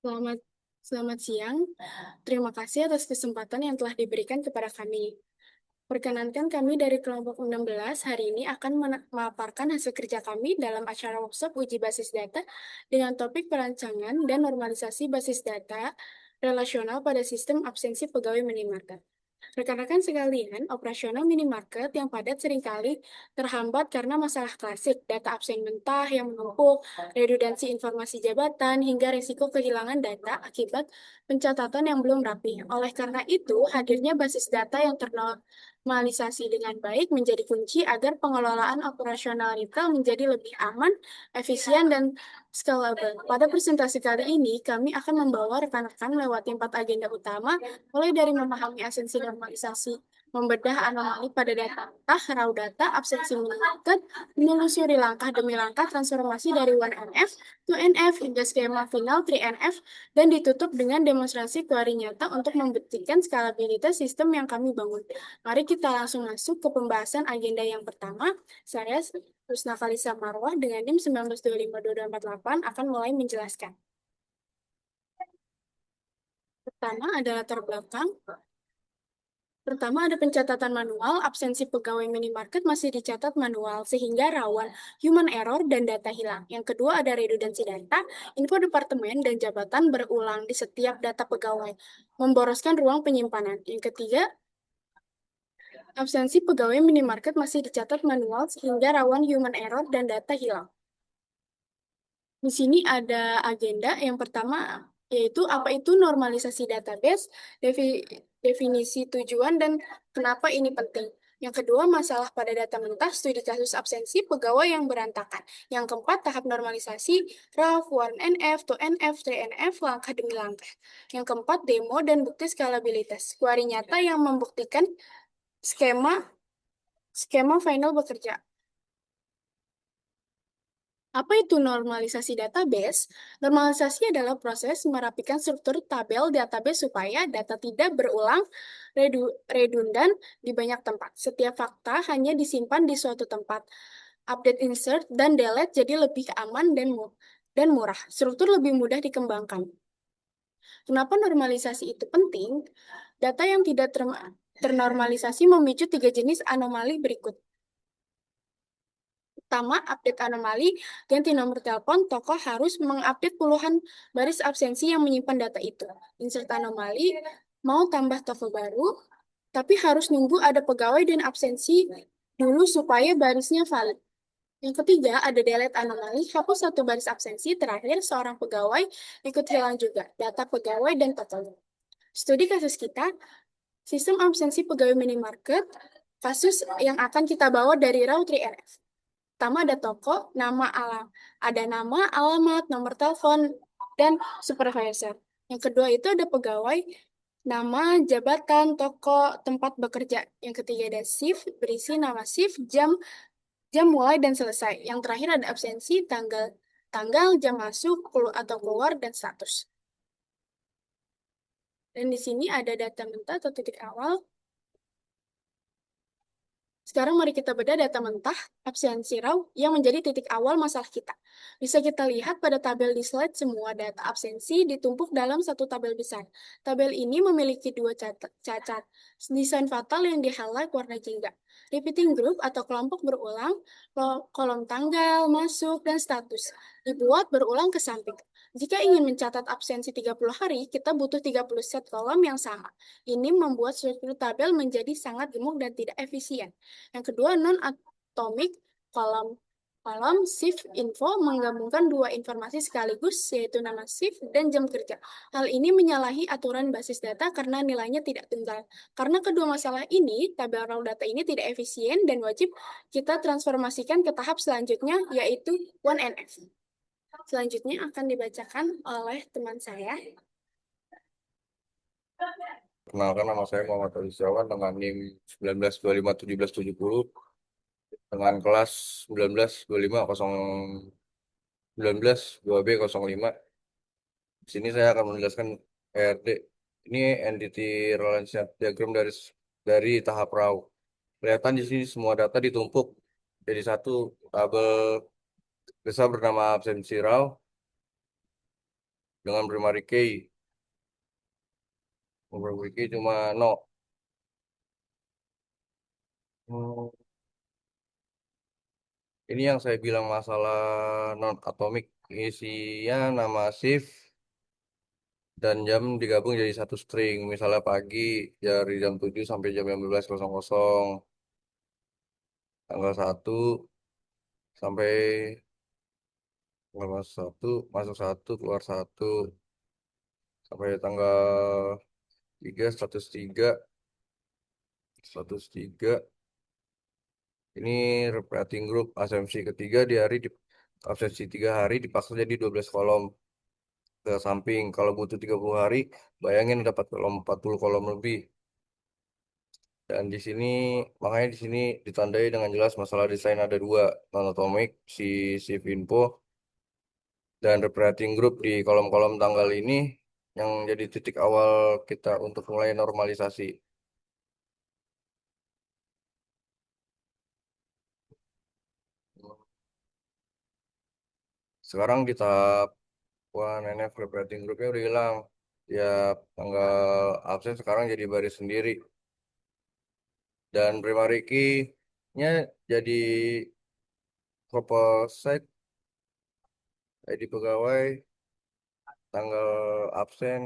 Selamat, selamat siang. Terima kasih atas kesempatan yang telah diberikan kepada kami. Perkenankan kami dari kelompok 16 hari ini akan memaparkan hasil kerja kami dalam acara workshop uji basis data dengan topik perancangan dan normalisasi basis data relasional pada sistem absensi pegawai minimarket. Rekan-rekan sekalian, operasional minimarket yang padat seringkali terhambat karena masalah klasik, data absen mentah yang menumpuk, redundansi informasi jabatan, hingga risiko kehilangan data akibat pencatatan yang belum rapi. Oleh karena itu, hadirnya basis data yang ternormalisasi dengan baik menjadi kunci agar pengelolaan operasional retail menjadi lebih aman, efisien, dan scalable. Pada presentasi kali ini, kami akan membawa rekan-rekan melewati 4 agenda utama, mulai dari memahami esensi normalisasi, membedah anomali pada data mentah, raw data, absensi minimarket, menelusuri langkah demi langkah transformasi dari 1NF to NF hingga skema final 3NF, dan ditutup dengan demonstrasi kuari nyata untuk membuktikan skalabilitas sistem yang kami bangun. Mari kita langsung masuk ke pembahasan agenda yang pertama. Saya Rusna Kalisa Marwah dengan NIM 19252248 akan mulai menjelaskan. Pertama adalah latar belakang. Pertama, ada pencatatan manual, absensi pegawai minimarket masih dicatat manual, sehingga rawan human error dan data hilang. Yang kedua, ada redundansi data, info departemen dan jabatan berulang di setiap data pegawai, memboroskan ruang penyimpanan. Yang ketiga, absensi pegawai minimarket masih dicatat manual, sehingga rawan human error dan data hilang. Di sini ada agenda yang pertama, yaitu apa itu normalisasi database, definisi tujuan, dan kenapa ini penting. Yang kedua, masalah pada data mentah, studi kasus absensi pegawai yang berantakan. Yang keempat, tahap normalisasi, RAF, 1NF, 2NF, 3NF, langkah demi langkah. Yang keempat, demo dan bukti skalabilitas. Kuari nyata yang membuktikan skema skema final bekerja. Apa itu normalisasi database? Normalisasi adalah proses merapikan struktur tabel database supaya data tidak berulang redundan di banyak tempat. Setiap fakta hanya disimpan di suatu tempat. Update, insert, dan delete jadi lebih aman dan murah. Struktur lebih mudah dikembangkan. Kenapa normalisasi itu penting? Data yang tidak ternormalisasi memicu 3 jenis anomali berikut. Pertama, update anomali, ganti nomor telepon, toko harus mengupdate puluhan baris absensi yang menyimpan data itu. Insert anomali, mau tambah toko baru, tapi harus nunggu ada pegawai dan absensi dulu supaya barisnya valid. Yang ketiga, ada delete anomali, hapus satu baris absensi, terakhir seorang pegawai ikut hilang juga, data pegawai dan totalnya. Studi kasus kita, sistem absensi pegawai minimarket, kasus yang akan kita bawa dari raw 3NF. Pertama ada toko, ada nama, alamat, nomor telepon, dan supervisor. Yang kedua itu ada pegawai, nama, jabatan, toko, tempat bekerja. Yang ketiga ada shift, berisi nama shift, jam, jam mulai dan selesai. Yang terakhir ada absensi, tanggal, jam masuk, atau keluar, dan status. Dan di sini ada data mentah atau titik awal. Sekarang mari kita bedah data mentah, absensi raw, yang menjadi titik awal masalah kita. Bisa kita lihat pada tabel di slide, semua data absensi ditumpuk dalam satu tabel besar. Tabel ini memiliki dua cacat, desain fatal yang di-highlight warna jingga. Repeating group atau kelompok berulang, kolom tanggal, masuk, dan status dibuat berulang ke samping. Jika ingin mencatat absensi 30 hari, kita butuh 30 set kolom yang sama. Ini membuat struktur tabel menjadi sangat gemuk dan tidak efisien. Yang kedua, non-atomic kolom. Kolom shift info menggabungkan dua informasi sekaligus, yaitu nama shift dan jam kerja. Hal ini menyalahi aturan basis data karena nilainya tidak tunggal. Karena kedua masalah ini, tabel raw data ini tidak efisien dan wajib kita transformasikan ke tahap selanjutnya, yaitu 1NF. Selanjutnya akan dibacakan oleh teman saya. Perkenalkan, nama saya Muhammad Ali Setiawan dengan NIM 19251770 dengan kelas 19 2 b Di sini saya akan menjelaskan ERD. Ini entity relationship diagram dari tahap raw. Kelihatan di sini semua data ditumpuk jadi satu tabel besar bernama absensi raw. dengan primary key. Primary key cuma no. Hmm, Ini yang saya bilang masalah non atomik, isinya nama shift dan jam digabung jadi satu string. Misalnya pagi dari jam 7 sampai jam 15.00, tanggal 1 sampai masuk 1 keluar 1, sampai tanggal 3 status 3. Ini operating group asumsi ketiga di hari absensi 3 hari dipaksa jadi 12 kolom ke samping. Kalau butuh 30 hari, bayangin dapat kolom 40 kolom lebih. Dan di sini, makanya di sini ditandai dengan jelas masalah desain ada dua, non-atomic, si shift info, dan operating group di kolom-kolom tanggal ini yang jadi titik awal kita untuk mulai normalisasi. Sekarang di tahap wah, NF operating groupnya udah hilang. Ya, tanggal absen sekarang jadi baris sendiri. Dan primary key-nya jadi composite, ID pegawai, tanggal absen.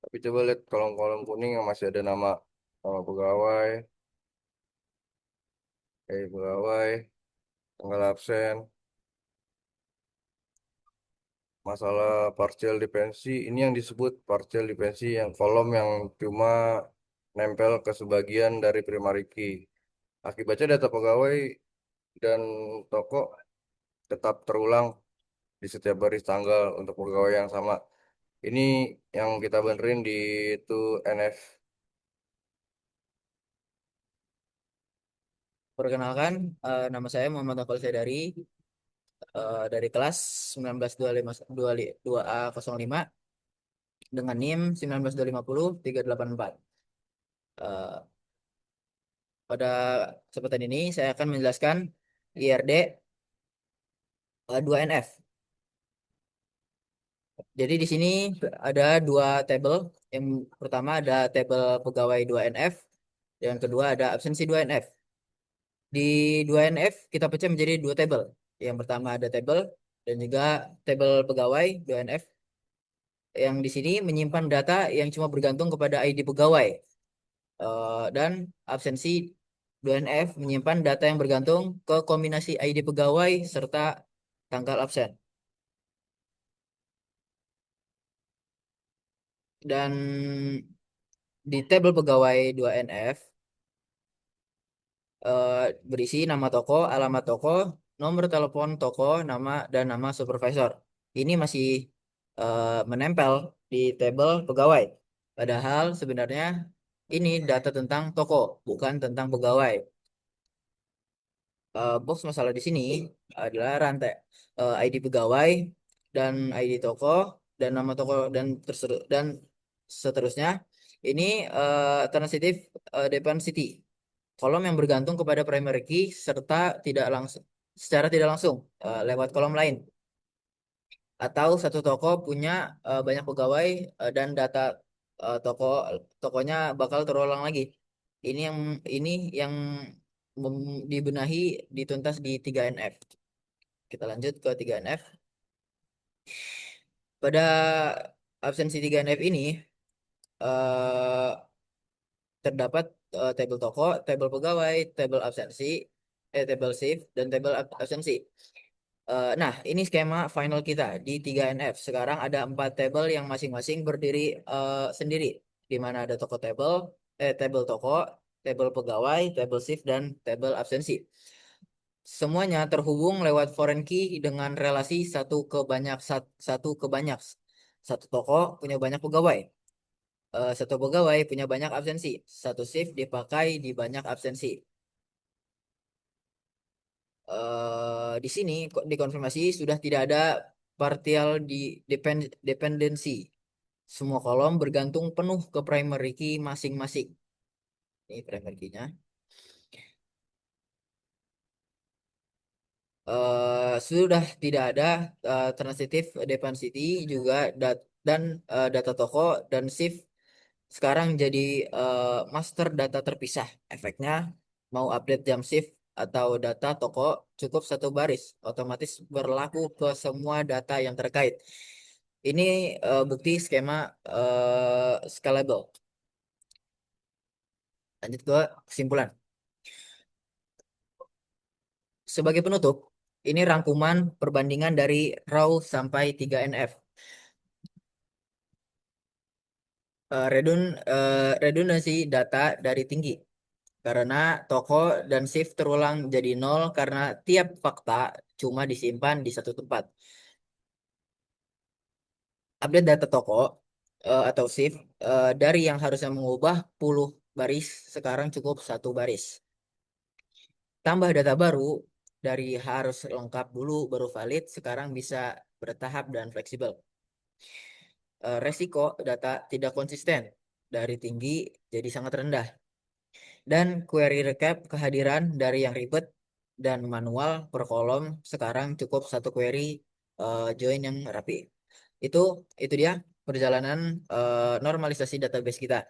Tapi coba lihat kolom-kolom kuning yang masih ada nama pegawai, pegawai, tanggal absen. Masalah partial dependency, ini yang disebut partial dependency yang kolom yang cuma nempel ke sebagian dari primary key. Akibatnya data pegawai dan toko tetap terulang di setiap baris tanggal untuk pegawai yang sama. Ini yang kita benerin di itu NF. Perkenalkan, nama saya Muhammad Nofal Saidari, dari kelas 1925 dengan NIM 19250 384. Eh, Pada kesempatan ini saya akan menjelaskan IRD 2NF. Jadi di sini ada dua tabel. Yang pertama ada tabel pegawai 2NF, yang kedua ada absensi 2NF. Di 2NF kita pecah menjadi dua tabel. Yang pertama ada tabel dan juga tabel pegawai 2NF yang di sini menyimpan data yang cuma bergantung kepada ID pegawai. Dan absensi 2NF menyimpan data yang bergantung ke kombinasi ID pegawai serta tanggal absen. Dan di tabel pegawai 2NF eh, berisi nama toko, alamat toko, nomor telepon toko, nama dan nama supervisor. Ini masih menempel di tabel pegawai. Padahal sebenarnya ini data tentang toko, bukan tentang pegawai. Box masalah di sini adalah rantai ID pegawai dan ID toko dan nama toko dan seterusnya. Ini transitive dependency, kolom yang bergantung kepada primary key serta tidak langsung secara tidak langsung lewat kolom lain, atau satu toko punya banyak pegawai dan data tokonya bakal terulang lagi. Ini yang ini yang dibenahi dituntas di 3NF. Kita lanjut ke 3NF. Pada absensi 3NF ini eh, terdapat tabel toko, tabel pegawai, tabel absensi, tabel shift, dan tabel absensi. Nah, ini skema final kita di 3NF. Sekarang ada 4 tabel yang masing-masing berdiri sendiri, di mana ada tabel toko, tabel pegawai, tabel shift, dan tabel absensi. Semuanya terhubung lewat foreign key dengan relasi satu ke banyak. Satu toko punya banyak pegawai. Satu pegawai punya banyak absensi. Satu shift dipakai di banyak absensi. Di sini dikonfirmasi sudah tidak ada partial dependency. Semua kolom bergantung penuh ke primary key masing-masing. Ini primary key-nya. Sudah tidak ada transitive dependency juga dan data toko dan shift sekarang jadi master data terpisah. Efeknya mau update jam shift atau data toko cukup satu baris, otomatis berlaku ke semua data yang terkait. Ini bukti skema scalable. Lanjut ke kesimpulan. Sebagai penutup, ini rangkuman perbandingan dari raw sampai 3NF. Redundansi data dari tinggi karena toko dan shift terulang jadi nol karena tiap fakta cuma disimpan di satu tempat. Update data toko atau shift dari yang harusnya mengubah puluh baris sekarang cukup satu baris. Tambah data baru dari harus lengkap dulu baru valid sekarang bisa bertahap dan fleksibel. Resiko data tidak konsisten dari tinggi jadi sangat rendah. Dan query recap kehadiran dari yang ribet dan manual per kolom sekarang cukup satu query join yang rapi. Itu itu dia perjalanan normalisasi database kita.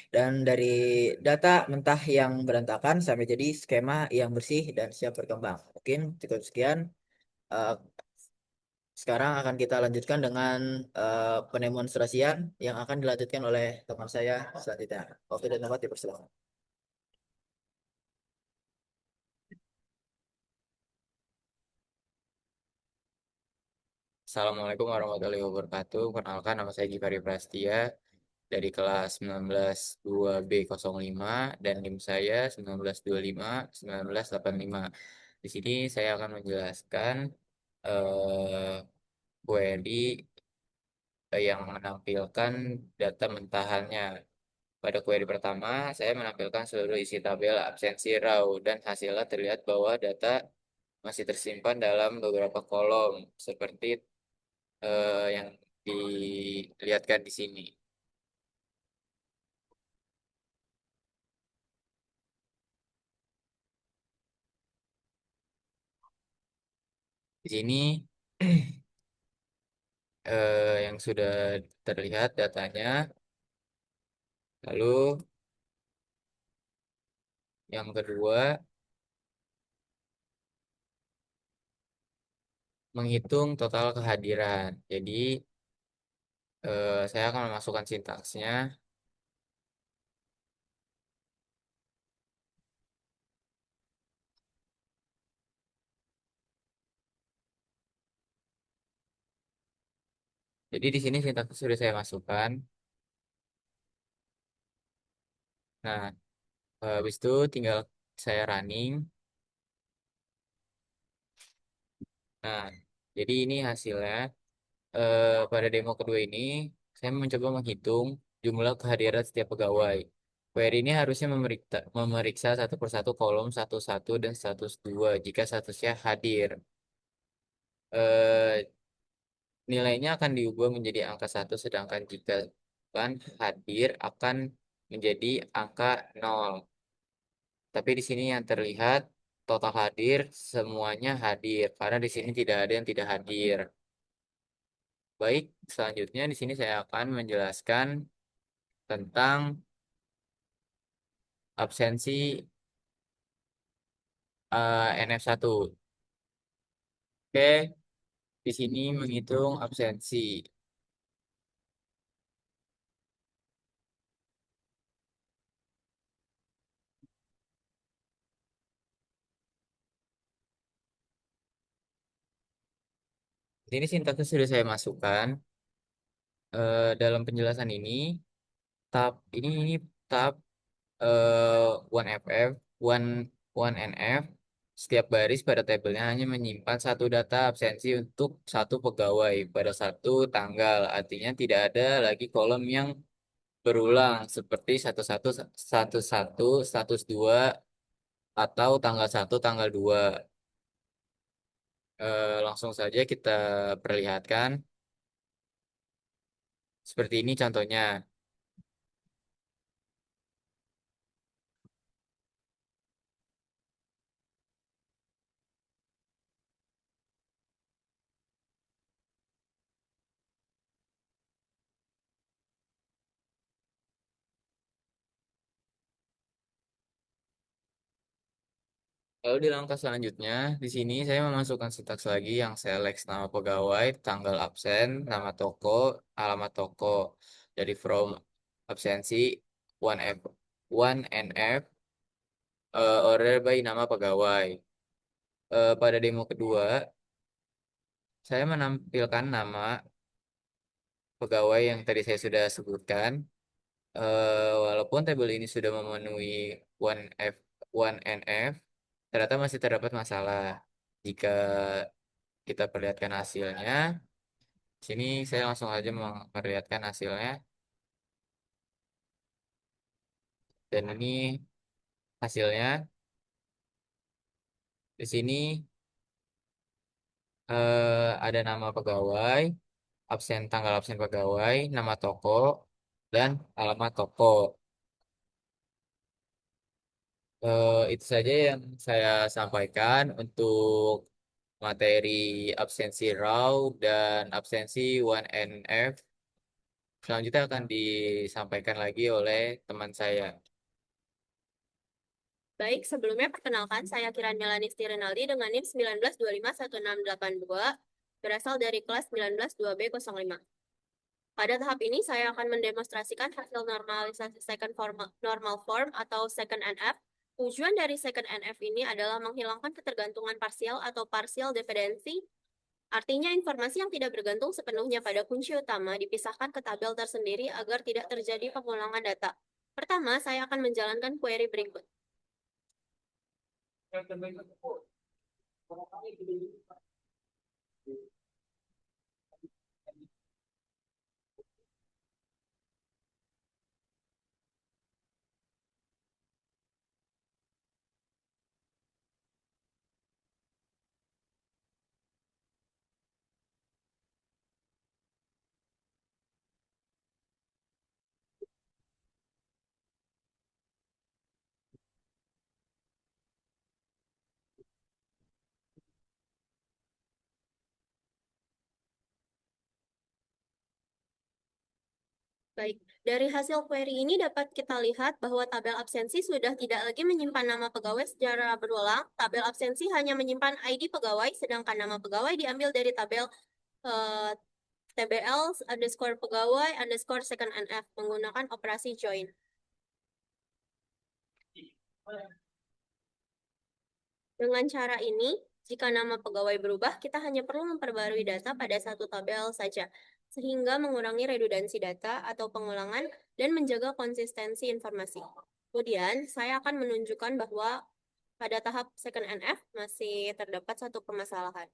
Dan dari data mentah yang berantakan sampai jadi skema yang bersih dan siap berkembang. Mungkin cukup sekian. Eh, Sekarang akan kita lanjutkan dengan pendemonstrasian yang akan dilanjutkan oleh teman saya selanjutnya. Waktu dan tempat dipersilakan. Assalamualaikum warahmatullahi wabarakatuh. Perkenalkan, nama saya Givari Prastia dari kelas 19-2B05 dan NIM saya 1925-1985. Di sini saya akan menjelaskan eh, query yang menampilkan data mentahannya. Pada query pertama, saya menampilkan seluruh isi tabel absensi raw dan hasilnya terlihat bahwa data masih tersimpan dalam beberapa kolom seperti yang dilihatkan di sini. Di sini yang sudah terlihat datanya. Lalu yang kedua, menghitung total kehadiran. Jadi saya akan memasukkan sintaksnya. Jadi di sini sintaksnya sudah saya masukkan. Nah, habis itu tinggal saya running. Nah, jadi ini hasilnya. Pada demo kedua ini, saya mencoba menghitung jumlah kehadiran setiap pegawai. Query ini harusnya memeriksa satu persatu kolom satu dan status 2 jika statusnya hadir. Eh, Nilainya akan diubah menjadi angka satu, sedangkan jika bukan hadir akan menjadi angka 0. Tapi di sini yang terlihat total hadir semuanya hadir karena di sini tidak ada yang tidak hadir. Baik, selanjutnya di sini saya akan menjelaskan tentang absensi NF1. Oke, di sini menghitung absensi. Di sini sintaksnya sudah saya masukkan. Dalam penjelasan ini, ini tab one FF, one one NF. Setiap baris pada tabelnya hanya menyimpan satu data absensi untuk satu pegawai pada satu tanggal. Artinya tidak ada lagi kolom yang berulang seperti 1111 status 2 atau tanggal 1 tanggal 2. Langsung saja kita perlihatkan. Seperti ini contohnya. Lalu di langkah selanjutnya, di sini saya memasukkan sintaks lagi yang select nama pegawai, tanggal absen, nama toko, alamat toko. Dari from absensi 1F, 1NF, order by nama pegawai. Pada demo kedua, saya menampilkan nama pegawai yang tadi saya sudah sebutkan. Walaupun tabel ini sudah memenuhi 1F, 1NF, ternyata masih terdapat masalah. Jika kita perlihatkan hasilnya, sini saya langsung aja memperlihatkan hasilnya. Dan ini hasilnya. Di sini ada nama pegawai, tanggal absen pegawai, nama toko, dan alamat toko. Itu saja yang saya sampaikan untuk materi absensi raw dan absensi 1NF. Selanjutnya akan disampaikan lagi oleh teman saya. Baik, sebelumnya perkenalkan saya Kiran Melanisti Renaldi dengan NIM 19251682 berasal dari kelas 192B05. Pada tahap ini saya akan mendemonstrasikan hasil normalisasi normal form atau second NF. Tujuan dari second NF ini adalah menghilangkan ketergantungan parsial atau partial dependency. Artinya informasi yang tidak bergantung sepenuhnya pada kunci utama dipisahkan ke tabel tersendiri agar tidak terjadi pengulangan data. Pertama, saya akan menjalankan query berikut. Baik, dari hasil query ini dapat kita lihat bahwa tabel absensi sudah tidak lagi menyimpan nama pegawai secara berulang. Tabel absensi hanya menyimpan ID pegawai, sedangkan nama pegawai diambil dari tabel TBL underscore pegawai underscore second NF menggunakan operasi join. Dengan cara ini, jika nama pegawai berubah, kita hanya perlu memperbarui data pada satu tabel saja, sehingga mengurangi redundansi data atau pengulangan dan menjaga konsistensi informasi. Kemudian, saya akan menunjukkan bahwa pada tahap second NF masih terdapat satu permasalahan.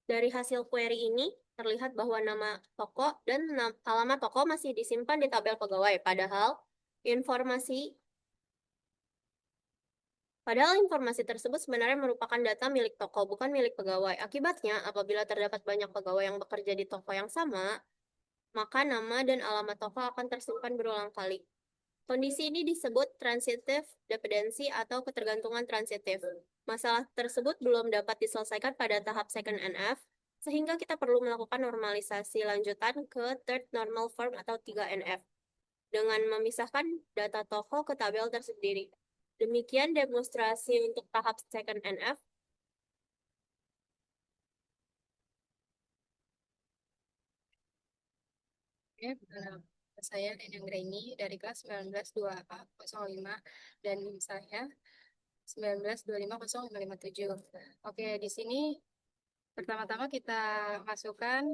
Dari hasil query ini, terlihat bahwa nama toko dan alamat toko masih disimpan di tabel pegawai, Padahal informasi tersebut sebenarnya merupakan data milik toko, bukan milik pegawai. Akibatnya, apabila terdapat banyak pegawai yang bekerja di toko yang sama, maka nama dan alamat toko akan tersimpan berulang kali. Kondisi ini disebut transitive dependency atau ketergantungan transitif. Masalah tersebut belum dapat diselesaikan pada tahap second NF, sehingga kita perlu melakukan normalisasi lanjutan ke third normal form atau 3NF dengan memisahkan data toko ke tabel tersendiri. Demikian demonstrasi untuk tahap second NF. Saya Neneng Greni dari kelas 1925 dan saya 19250557. Oke, di sini pertama-tama kita masukkan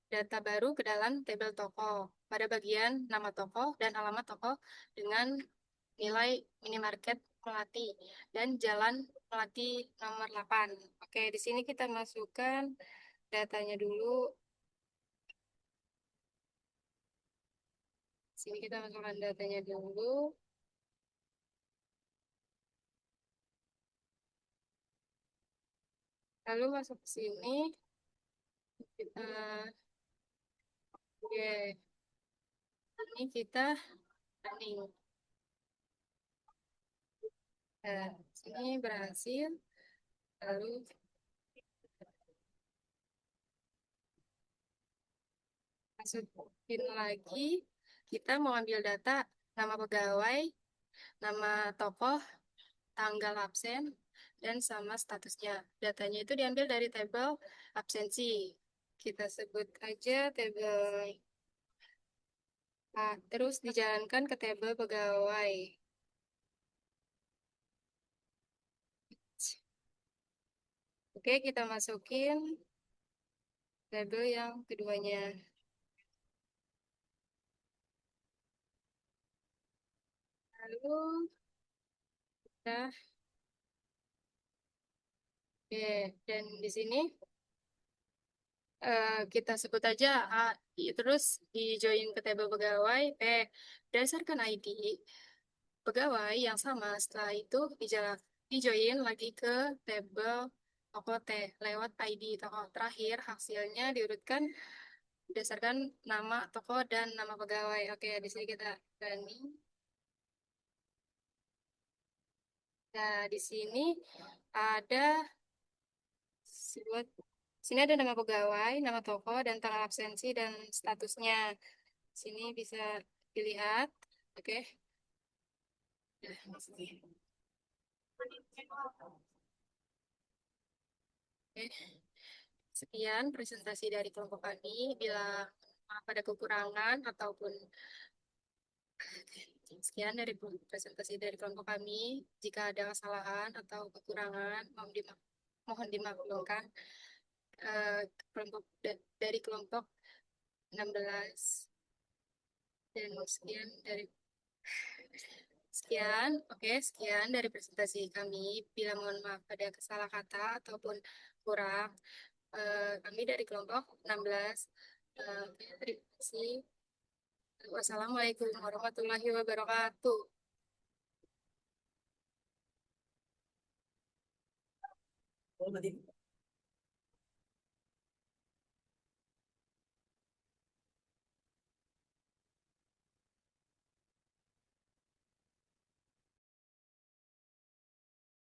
data baru ke dalam tabel toko pada bagian nama toko dan alamat toko dengan nilai minimarket Melati dan Jalan Melati nomor 8. Oke, di sini kita masukkan datanya dulu. Sini kita masukkan datanya dulu. Lalu masuk ke sini. Oke, ini kita running. Nah, sini berhasil. Lalu masukin lagi. Kita mau ambil data nama pegawai, nama tokoh, tanggal absen, dan sama statusnya. Datanya itu diambil dari tabel absensi. Kita sebut aja tabel A, terus dijalankan ke tabel pegawai. Oke, kita masukin tabel yang keduanya. Lalu kita, oke, dan di sini kita sebut aja A, terus di join ke tabel pegawai P. Berdasarkan ID pegawai yang sama, setelah itu di join lagi ke tabel tokoh T lewat ID tokoh. Terakhir hasilnya diurutkan berdasarkan nama tokoh dan nama pegawai. Oke, di sini kita running. Nah, di sini ada sebut sini ada nama pegawai, nama tokoh, dan tanggal absensi dan statusnya. Sini bisa dilihat. Oke. Nah, di sini. Oke. Sekian presentasi dari kelompok kami. Bila ada kekurangan ataupun sekian dari presentasi dari kelompok kami. Jika ada kesalahan atau kekurangan, mohon dimaklumkan. Kelompok dari kelompok 16 dan sekian dari presentasi kami. Bila mohon maaf ada salah kata ataupun kurang, kami dari kelompok 16. Terima kasih. Wassalamualaikum warahmatullahi wabarakatuh. Oh, berarti